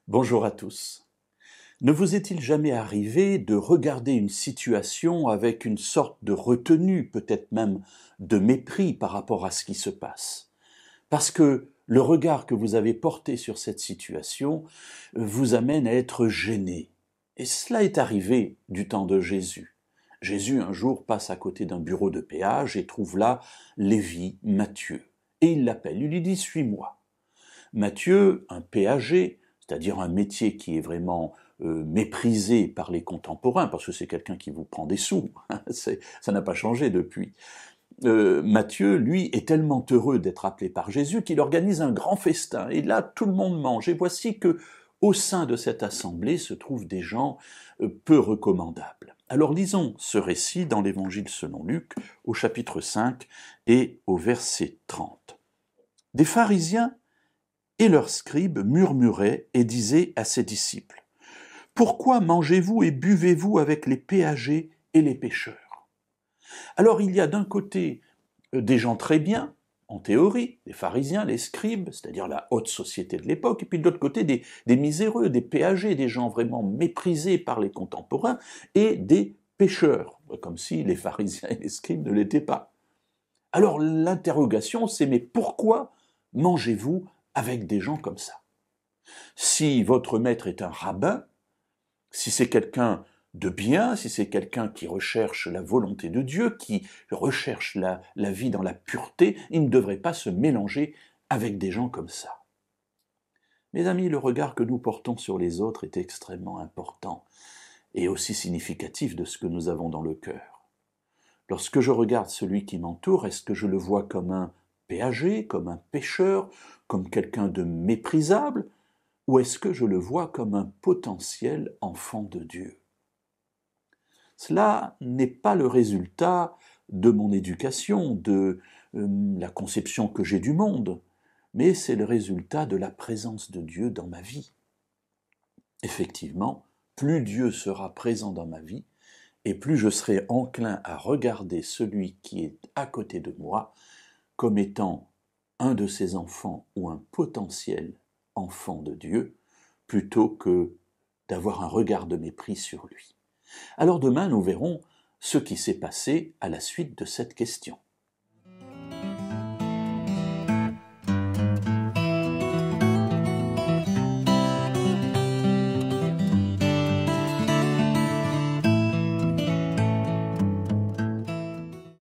Bonjour à tous. Ne vous est-il jamais arrivé de regarder une situation avec une sorte de retenue, peut-être même de mépris par rapport à ce qui se passe? Parce que le regard que vous avez porté sur cette situation vous amène à être gêné. Et cela est arrivé du temps de Jésus. Jésus un jour passe à côté d'un bureau de péage et trouve là Lévi, Matthieu. Et il l'appelle, il lui dit « Suis-moi ». Matthieu, un péager, c'est-à-dire un métier qui est vraiment méprisé par les contemporains, parce que c'est quelqu'un qui vous prend des sous, ça n'a pas changé depuis. Matthieu, lui, est tellement heureux d'être appelé par Jésus qu'il organise un grand festin, et là, tout le monde mange, et voici que, au sein de cette assemblée, se trouvent des gens peu recommandables. Alors lisons ce récit dans l'Évangile selon Luc, au chapitre 5 et au verset 30. Des pharisiens et leurs scribes murmuraient et disaient à ses disciples, « Pourquoi mangez-vous et buvez-vous avec les péagers et les pécheurs ?» Alors il y a d'un côté des gens très bien, en théorie, les pharisiens, les scribes, c'est-à-dire la haute société de l'époque, et puis de l'autre côté des miséreux, des péagers, des gens vraiment méprisés par les contemporains, et des pécheurs, comme si les pharisiens et les scribes ne l'étaient pas. Alors l'interrogation c'est, mais pourquoi mangez-vous avec des gens comme ça? Si votre maître est un rabbin, si c'est quelqu'un de bien, si c'est quelqu'un qui recherche la volonté de Dieu, qui recherche la vie dans la pureté, il ne devrait pas se mélanger avec des gens comme ça. Mes amis, le regard que nous portons sur les autres est extrêmement important et aussi significatif de ce que nous avons dans le cœur. Lorsque je regarde celui qui m'entoure, est-ce que je le vois comme un péager, comme un pécheur, comme quelqu'un de méprisable, ou est-ce que je le vois comme un potentiel enfant de Dieu? Cela n'est pas le résultat de mon éducation, de la conception que j'ai du monde, mais c'est le résultat de la présence de Dieu dans ma vie. Effectivement, plus Dieu sera présent dans ma vie, et plus je serai enclin à regarder celui qui est à côté de moi comme étant un de ses enfants ou un potentiel enfant de Dieu, plutôt que d'avoir un regard de mépris sur lui. Alors demain, nous verrons ce qui s'est passé à la suite de cette question.